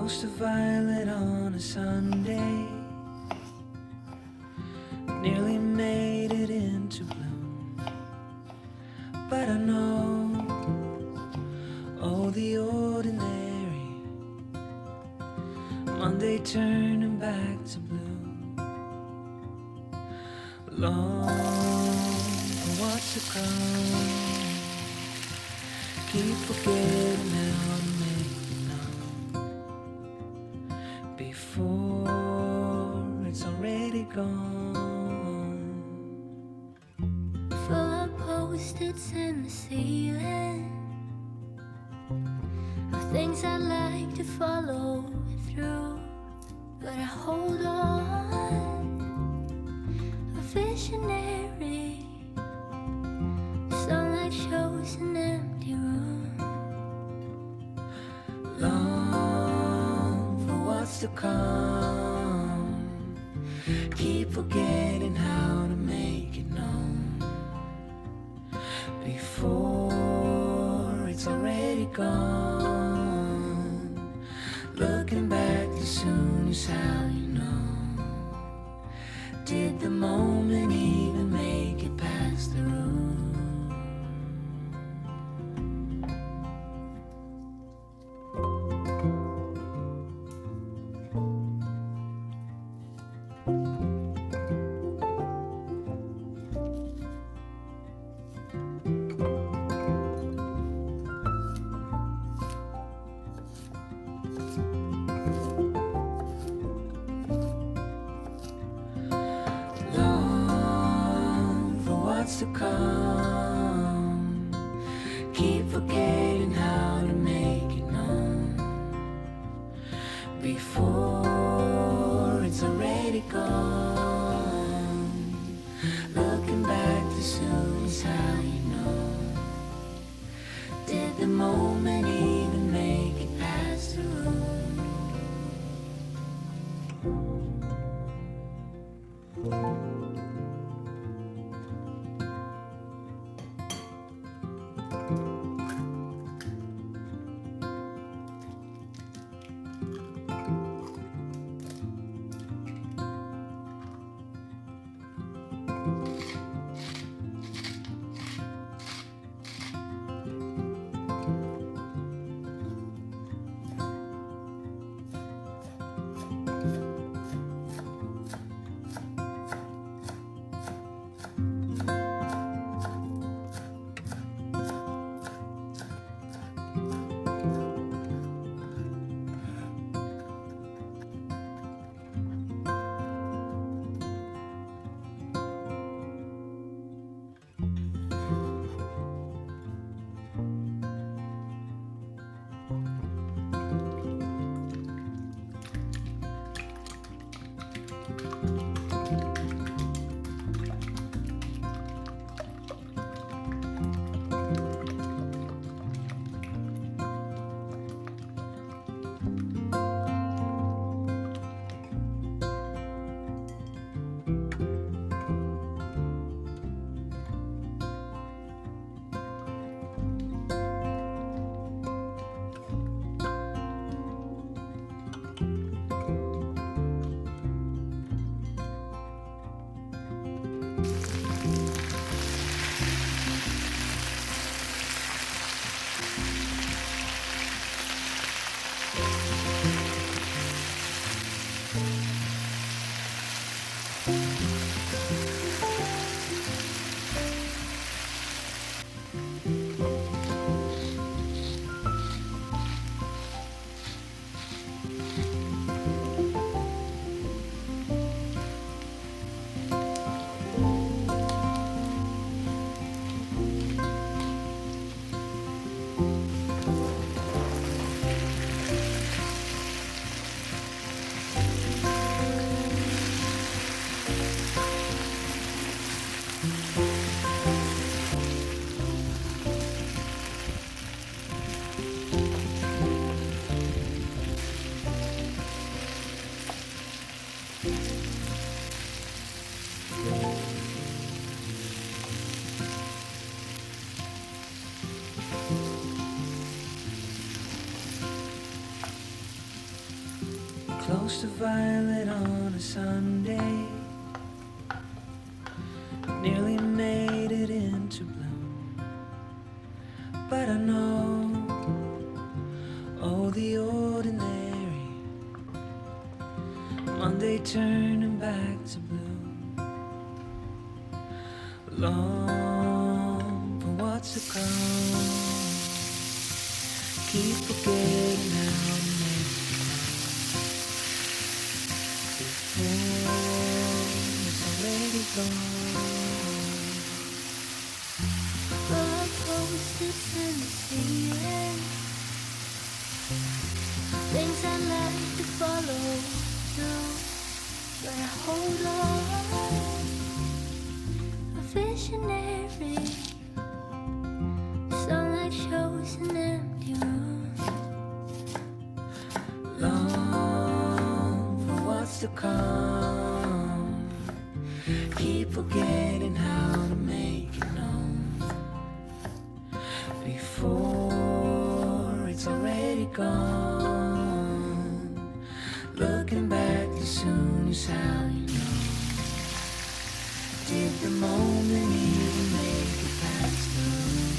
Toast a violet on a Sunday. Nearly made it into bloom, but I know, oh, the ordinary Monday turning back to blue. Long for what's to come. Keep forgetting how to make it known before it's already gone. Full of post-its in the ceiling of things I'd like to follow through, but I hold on. A visionary sunlight shows an empty room. Long for what's to come. Keep forgetting how to make it known before it's already gone. Looking back as soon as how you know. Did the moment even make it past the room? To come. Keep forgetting how to make it known before it's already gone. Looking back as soon as how you know. Did the moment even make it past the room? Almost a violet on a Sunday, nearly made it into bloom. But I know, oh, the ordinary Monday turning back to blue. Long for what's to come, keep forgetting how to make it's already gone. Roller coasters in the ceiling, things I like to follow through, but I hold on. A visionary, sunlight shows an empty room. Long for what's to come, keep forgetting how to make it known before it's already gone. Looking back as soon as how you know. Did the moment even make it past the room?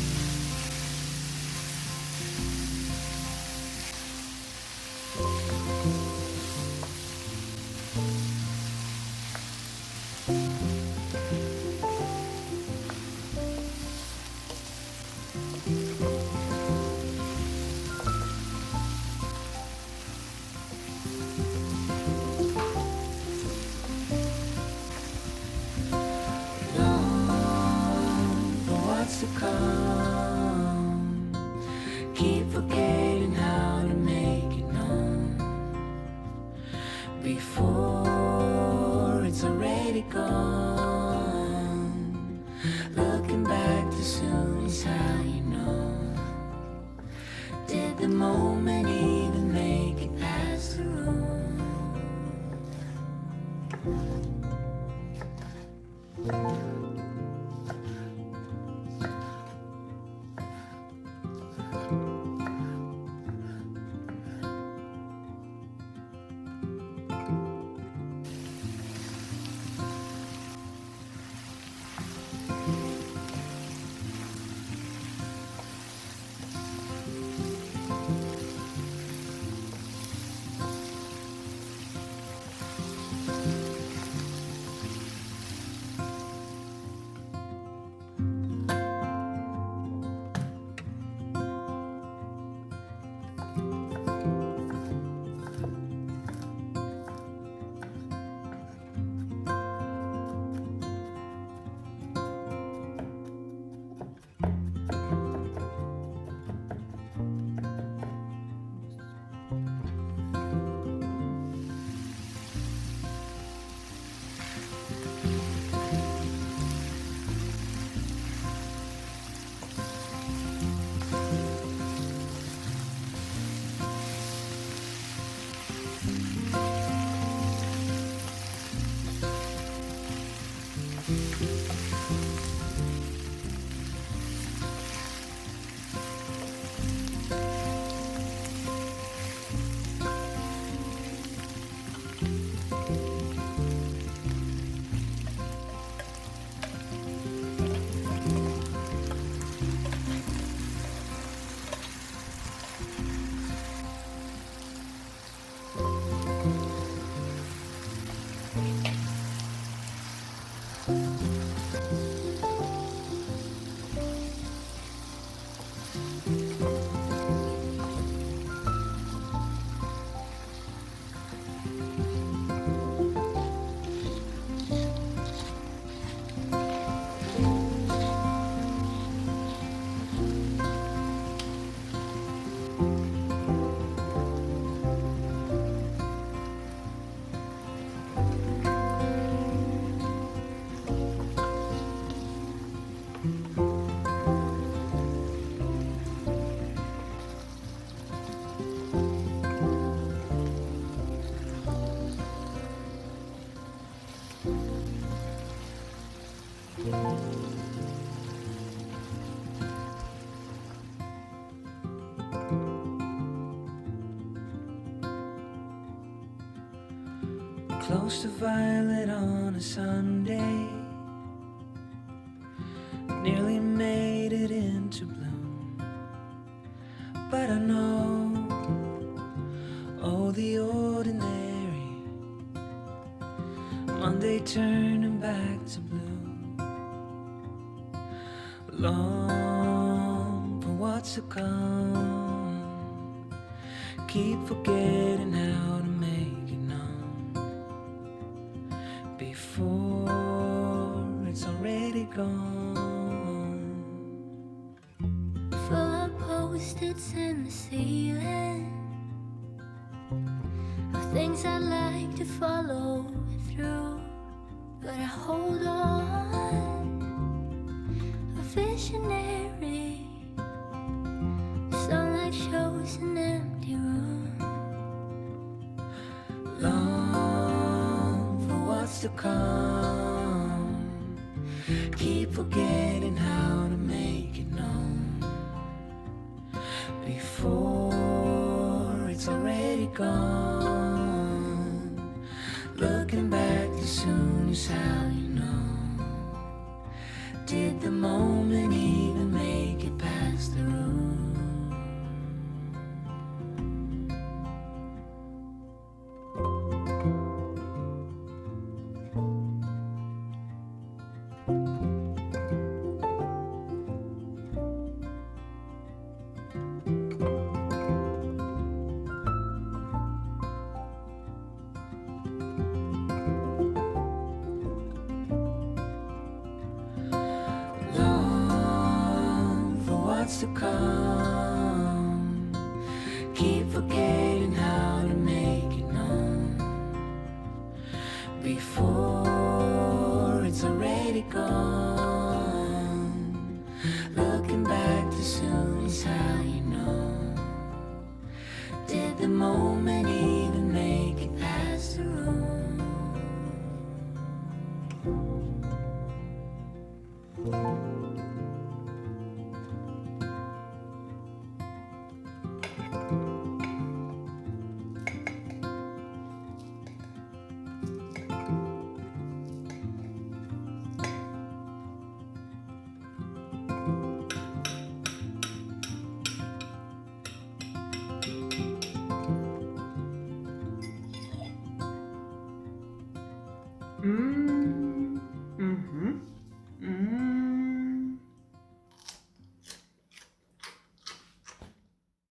To come, keep forgetting how to make it known before it's already gone. Looking back as soon as how you know. Did the moment even make it past the room? Almost a violet on a Sunday, nearly made it into bloom. But I know, oh, the ordinary Monday turning back to blue. Long for what's to come, keep forgetting how to make it known before it's already gone. Full of post-its in the ceiling of things I'd like to follow through, but I hold on. A visionary, sunlight shows an empty room. Long for what's to come, keep forgetting how to make it known before it's already gone. Looking back as soon as how you know, did the moment even make it past the room? To come, keep forgetting how to make it known before it's already gone. Looking back as soon as how you know, did the moment